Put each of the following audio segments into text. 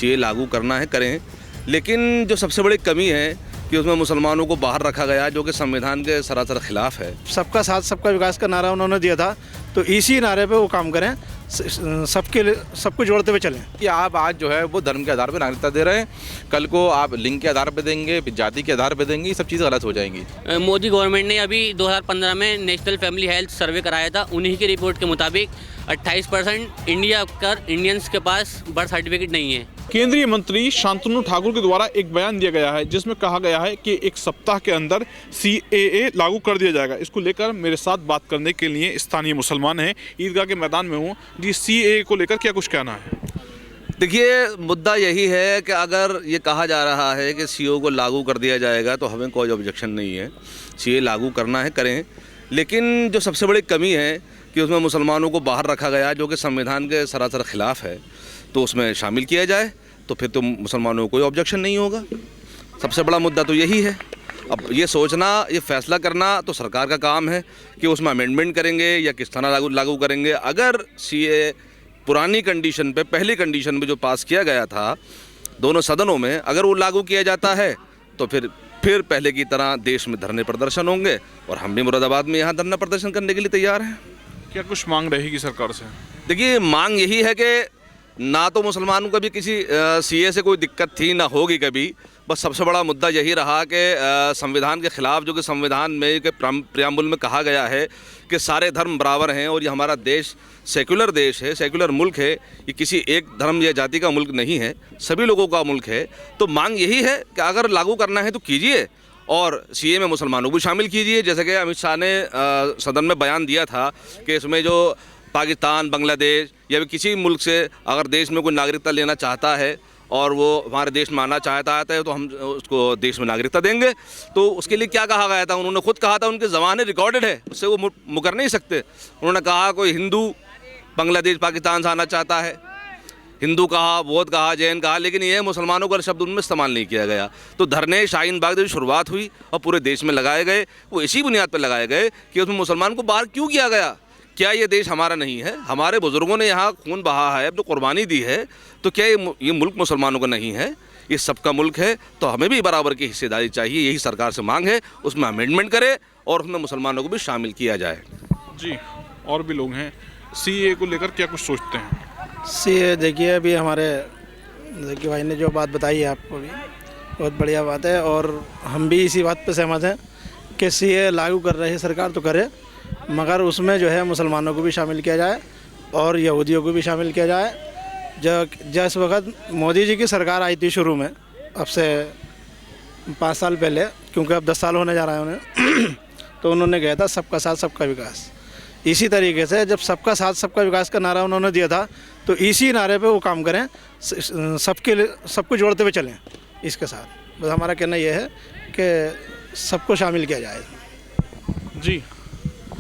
CA लागू करना है करें, लेकिन जो सबसे बड़ी कमी है कि उसमें मुसलमानों को बाहर रखा गया, जो कि संविधान के सरासर खिलाफ है। सबका साथ सबका विकास का नारा उन्होंने दिया था, तो इसी नारे पे वो काम करें, सबके लिए सबको जोड़ते हुए चलें। कि आप आज जो है वो धर्म के आधार पर नागरिकता दे रहे हैं, कल को आप लिंग के आधार पर देंगे, जाति के आधार पर देंगे, ये सब चीज़ें गलत हो जाएंगी। मोदी गवर्नमेंट ने अभी 2015 में नेशनल फैमिली हेल्थ सर्वे कराया था। उन्हीं की रिपोर्ट के मुताबिक 28% इंडियंस के पास बर्थ सर्टिफिकेट नहीं है। केंद्रीय मंत्री शांतनु ठाकुर के द्वारा एक बयान दिया गया है जिसमें कहा गया है कि एक सप्ताह के अंदर सीएए लागू कर दिया जाएगा। इसको लेकर मेरे साथ बात करने के लिए स्थानीय मुसलमान हैं, ईदगाह के मैदान में हूँ जी। सीएए को लेकर क्या कुछ कहना है? देखिए, मुद्दा यही है कि अगर ये कहा जा रहा है कि सीए को लागू कर दिया जाएगा तो हमें कोई ऑब्जेक्शन नहीं है। सीए लागू करना है करें, लेकिन जो सबसे बड़ी कमी है कि उसमें मुसलमानों को बाहर रखा गया, जो कि संविधान के सरासर खिलाफ है, तो उसमें शामिल किया जाए तो फिर तो मुसलमानों को कोई ऑब्जेक्शन नहीं होगा। सबसे बड़ा मुद्दा तो यही है। अब ये सोचना, ये फैसला करना तो सरकार का काम है कि उसमें अमेंडमेंट करेंगे या किस तरह लागू करेंगे। अगर सीए पुरानी कंडीशन पे, पहली कंडीशन में जो पास किया गया था दोनों सदनों में, अगर वो लागू किया जाता है तो फिर पहले की तरह देश में धरने प्रदर्शन होंगे और हम भी मुरादाबाद में यहाँ धरना प्रदर्शन करने के लिए तैयार हैं। क्या कुछ मांग रहेगी सरकार से? देखिए, मांग यही है कि ना तो मुसलमानों को भी किसी सीए से कोई दिक्कत थी, ना होगी कभी। बस सबसे बड़ा मुद्दा यही रहा कि संविधान के ख़िलाफ़, जो कि संविधान में के प्रियम्बल में कहा गया है कि सारे धर्म बराबर हैं और ये हमारा देश सेकुलर देश है, सेकुलर मुल्क है, ये किसी एक धर्म या जाति का मुल्क नहीं है, सभी लोगों का मुल्क है। तो मांग यही है कि अगर लागू करना है तो कीजिए और सीए में मुसलमानों को भी शामिल कीजिए। जैसे कि अमित शाह ने सदन में बयान दिया था कि इसमें जो पाकिस्तान, बांग्लादेश या भी किसी मुल्क से अगर देश में कोई नागरिकता लेना चाहता है और वो हमारे देश में आना चाहता है तो हम उसको देश में नागरिकता देंगे। तो उसके लिए क्या कहा गया था? उन्होंने खुद कहा था, उनके ज़माने रिकॉर्डेड है, उससे वो मुकर नहीं सकते। उन्होंने कहा कोई हिंदू बांग्लादेश, पाकिस्तान से आना चाहता है, हिंदू कहा, बौद्ध कहा, जैन कहा, लेकिन ये मुसलमानों का शब्द उनमें इस्तेमाल नहीं किया गया। तो धरने शाहीन बाग से शुरुआत हुई और पूरे देश में लगाए गए, वो इसी बुनियाद पर लगाए गए कि उसमें मुसलमान को बाहर क्यों किया गया। क्या ये देश हमारा नहीं है? हमारे बुज़ुर्गों ने यहाँ खून बहा है, जो कुर्बानी दी है, तो क्या ये मुल्क मुसलमानों का नहीं है? ये सबका मुल्क है, तो हमें भी बराबर की हिस्सेदारी चाहिए। यही सरकार से मांग है, उसमें अमेंडमेंट करे और उसमें मुसलमानों को भी शामिल किया जाए। जी, और भी लोग हैं, सीए को लेकर क्या कुछ सोचते हैं? सीए देखिए, अभी हमारे देखिए भाई ने जो बात बताई है आपको भी बहुत बढ़िया बात है और हम भी इसी बात पर सहमत हैं कि सीए लागू कर रही है सरकार तो करे, मगर उसमें जो है मुसलमानों को भी शामिल किया जाए और यहूदियों को भी शामिल किया जाए। जिस वक्त मोदी जी की सरकार आई थी शुरू में, अब से 5 साल पहले, क्योंकि अब 10 साल होने जा रहा है उन्हें तो उन्होंने कहा था सबका साथ सबका विकास। इसी तरीके से जब सबका साथ सबका विकास का नारा उन्होंने दिया था, तो इसी नारे पे वो काम करें, सबके लिए सबको जोड़ते हुए चलें इसके साथ। बस हमारा कहना यह है कि सबको शामिल किया जाए। जी,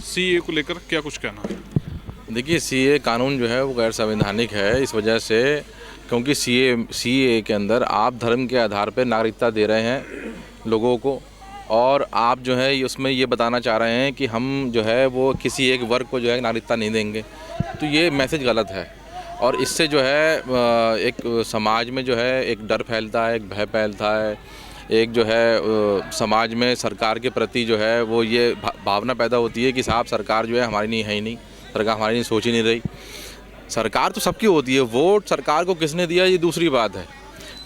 सीए को लेकर क्या कुछ कहना है? देखिए, सीए कानून जो है वो गैर संवैधानिक है इस वजह से, क्योंकि सीए के अंदर आप धर्म के आधार पर नागरिकता दे रहे हैं लोगों को और आप जो है उसमें ये बताना चाह रहे हैं कि हम जो है वो किसी एक वर्ग को जो है नागरिकता नहीं देंगे। तो ये मैसेज गलत है और इससे जो है एक समाज में जो है एक डर फैलता है, एक भय फैलता है, एक जो है समाज में सरकार के प्रति जो है वो ये भावना पैदा होती है कि साहब सरकार जो है हमारी नहीं है ही नहीं, सरकार हमारी नहीं सोच ही नहीं रही। सरकार तो सबकी होती है, वोट सरकार को किसने दिया ये दूसरी बात है,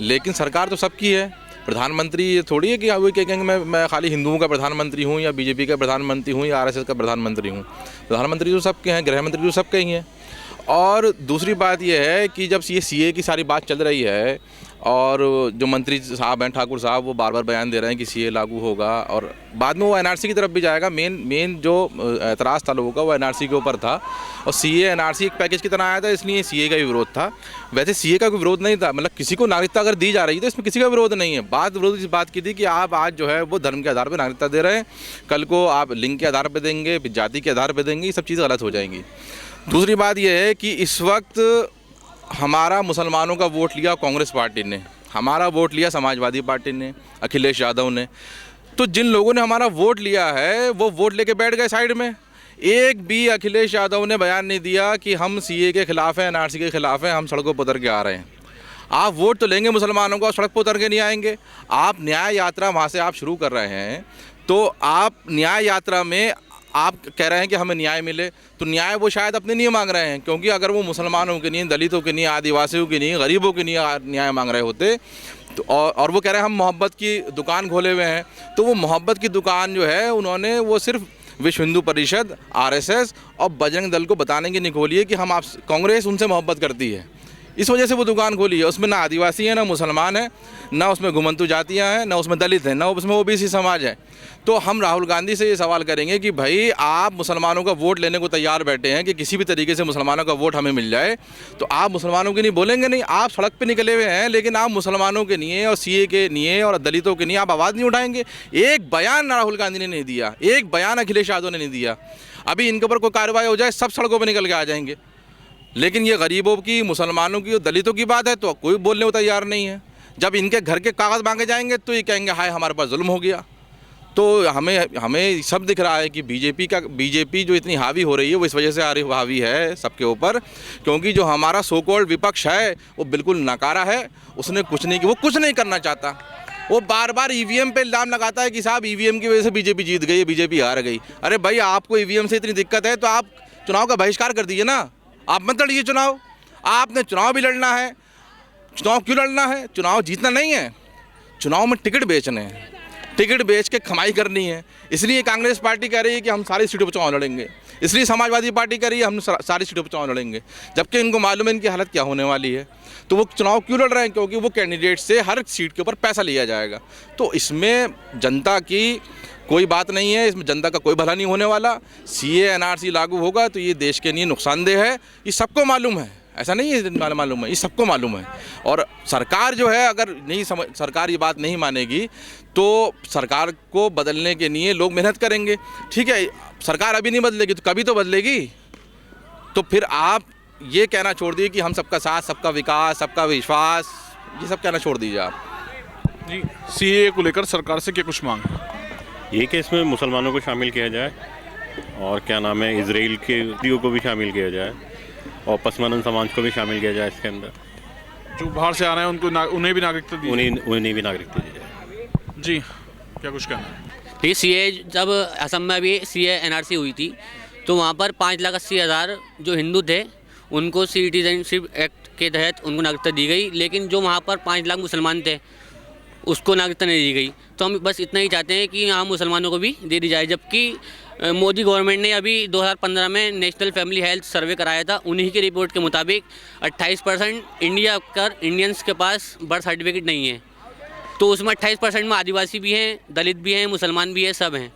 लेकिन सरकार तो सबकी है। प्रधानमंत्री ये थोड़ी है कि वो कहेंगे मैं खाली हिंदुओं का प्रधानमंत्री हूँ या बीजेपी का प्रधानमंत्री हूँ या आरएसएस का प्रधानमंत्री हूँ। प्रधानमंत्री तो सबके हैं, गृह मंत्री तो सबके ही हैं। और दूसरी बात यह है कि जब ये सीए की सारी बात चल रही है और जो मंत्री साहब हैं, ठाकुर साहब, वो बार बार बयान दे रहे हैं कि सीए लागू होगा और बाद में वो एनआरसी की तरफ भी जाएगा। मेन जो एतराज़ था लोगों का वो एनआरसी के ऊपर था और सीए एनआरसी एक पैकेज की तरह आया था, इसलिए सीए का भी विरोध था। वैसे सीए का कोई विरोध नहीं था, मतलब किसी को नागरिकता अगर दी जा रही है तो इसमें किसी का विरोध नहीं है। विरोध इस बात की थी कि आप आज जो है वो धर्म के आधार पर नागरिकता दे रहे हैं, कल को आप लिंग के आधार पर देंगे, जाति के आधार पर देंगे, ये सब चीज़ें गलत हो जाएंगी। दूसरी बात यह है कि इस वक्त हमारा मुसलमानों का वोट लिया कांग्रेस पार्टी ने, हमारा वोट लिया समाजवादी पार्टी ने, अखिलेश यादव ने। तो जिन लोगों ने हमारा वोट लिया है वो वोट लेके बैठ गए साइड में। एक भी अखिलेश यादव ने बयान नहीं दिया कि हम सीए के ख़िलाफ़ हैं, एनआरसी के ख़िलाफ़ हैं, हम सड़कों पर उतर के आ रहे हैं। आप वोट तो लेंगे मुसलमानों को और सड़क पर उतर के नहीं आएंगे। आप न्याय यात्रा वहाँ से आप शुरू कर रहे हैं, तो आप न्याय यात्रा में आप कह रहे हैं कि हमें न्याय मिले, तो न्याय वो शायद अपने लिए मांग रहे हैं, क्योंकि अगर वो मुसलमानों के लिए, दलितों के लिए, आदिवासियों के लिए, गरीबों के लिए न्याय मांग रहे होते तो और वो कह रहे हैं हम मोहब्बत की दुकान खोले हुए हैं, तो वो मोहब्बत की दुकान जो है उन्होंने वो सिर्फ विश्व हिंदू परिषद, आरएसएस और बजरंग दल को बताने की नहीं खोली है कि हम आप कांग्रेस उनसे मोहब्बत करती है, इस वजह से वो दुकान खोली है। उसमें ना आदिवासी है, ना मुसलमान है, ना उसमें घुमंतु जातियाँ हैं, ना उसमें दलित हैं, ना उसमें ओबीसी समाज है। तो हम राहुल गांधी से ये सवाल करेंगे कि भाई आप मुसलमानों का वोट लेने को तैयार बैठे हैं कि किसी भी तरीके से मुसलमानों का वोट हमें मिल जाए, तो आप मुसलमानों के लिए बोलेंगे नहीं। आप सड़क पे निकले हुए हैं, लेकिन आप मुसलमानों के लिए और सीए के लिए और दलितों के लिए आप आवाज़ नहीं उठाएंगे। एक बयान राहुल गांधी ने नहीं दिया, एक बयान अखिलेश यादव ने नहीं दिया। अभी इनके ऊपर कोई कार्रवाई हो जाए, सब सड़कों पर निकल के आ जाएंगे, लेकिन ये गरीबों की, मुसलमानों की और दलितों की बात है तो कोई बोलने को तैयार नहीं है। जब इनके घर के कागज़ मांगे जाएंगे तो ये कहेंगे हाय हमारे पास जुल्म हो गया। तो हमें सब दिख रहा है कि बीजेपी जो इतनी हावी हो रही है वो इस वजह से हावी है सबके ऊपर, क्योंकि जो हमारा सो कॉल्ड विपक्ष है वो बिल्कुल नकारा है। उसने कुछ नहीं, वो कुछ नहीं करना चाहता। वो बार बार ईवीएम पे इल्ज़ाम लगाता है कि साहब ईवीएम की वजह से बीजेपी जीत गई, बीजेपी हार गई। अरे भाई आपको ईवीएम से इतनी दिक्कत है तो आप चुनाव का बहिष्कार कर दीजिए ना, आप मत लड़िए चुनाव। आपने चुनाव भी लड़ना है, चुनाव क्यों लड़ना है? चुनाव जीतना नहीं है, चुनाव में टिकट बेचने हैं, टिकट बेच के कमाई करनी है। इसलिए कांग्रेस पार्टी कह रही है कि हम सारी सीटों पर चुनाव लड़ेंगे, इसलिए समाजवादी पार्टी कह रही है हम सारी सीटों पर चुनाव लड़ेंगे, जबकि इनको मालूम है इनकी हालत क्या होने वाली है। तो वो चुनाव क्यों लड़ रहे हैं? क्योंकि वो कैंडिडेट से हर सीट के ऊपर पैसा लिया जाएगा। तो इसमें जनता की कोई बात नहीं है, इसमें जनता का कोई भला नहीं होने वाला। सीए एनआरसी लागू होगा तो ये देश के लिए नुकसानदेह है, ये सबको मालूम है, ऐसा नहीं है मालूम है, ये सबको मालूम है। और सरकार जो है अगर सरकार ये बात नहीं मानेगी तो सरकार को बदलने के लिए लोग मेहनत करेंगे। ठीक है, सरकार अभी नहीं बदलेगी तो कभी तो बदलेगी। तो फिर आप ये कहना छोड़ दीजिए कि हम सबका साथ, सबका विकास, सबका विश्वास, ये सब कहना छोड़ दीजिए आप। जी, सीए को लेकर सरकार से क्या कुछ मांग है? ये कि इसमें मुसलमानों को शामिल किया जाए और क्या नाम है इजराइल के व्यक्तियों को भी शामिल किया जाए और पसमानद समाज को भी शामिल किया जाए इसके अंदर। जो बाहर से आ रहे हैं उन्हें भी नागरिकता दी, उन्हें भी नागरिकता दी जाए। जी, क्या कुछ कहना है? देखिए सीए जब असम में अभी सीए एनआरसी हुई थी तो वहाँ पर 5,80,000 जो हिंदू थे उनको सिटीजनशिप एक्ट के तहत उनको नागरिकता दी गई, लेकिन जो वहाँ पर 5 लाख मुसलमान थे उसको नागरिकता नहीं दी गई। तो हम बस इतना ही चाहते हैं कि यहाँ मुसलमानों को भी दे दी जाए। जबकि मोदी गवर्नमेंट ने अभी 2015 में नेशनल फैमिली हेल्थ सर्वे कराया था, उन्हीं की रिपोर्ट के मुताबिक 28% इंडियंस के पास बर्थ सर्टिफिकेट नहीं है। तो उसमें 28% में आदिवासी भी हैं, दलित भी हैं, मुसलमान भी हैं, सब हैं।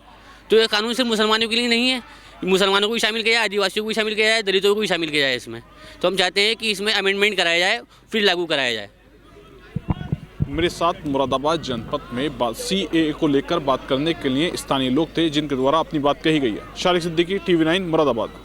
तो ये कानून सिर्फ मुसलमानों के लिए नहीं है, मुसलमानों को भी शामिल किया जाए, आदिवासियों को भी शामिल किया जाए, दलितों को भी शामिल किया जाए इसमें। तो हम चाहते हैं कि इसमें अमेंडमेंट कराया जाए फिर लागू कराया जाए। मेरे साथ मुरादाबाद जनपद में सीए को लेकर बात करने के लिए स्थानीय लोग थे जिनके द्वारा अपनी बात कही गई है। शारिक सिद्दीकी, TV9 मुरादाबाद।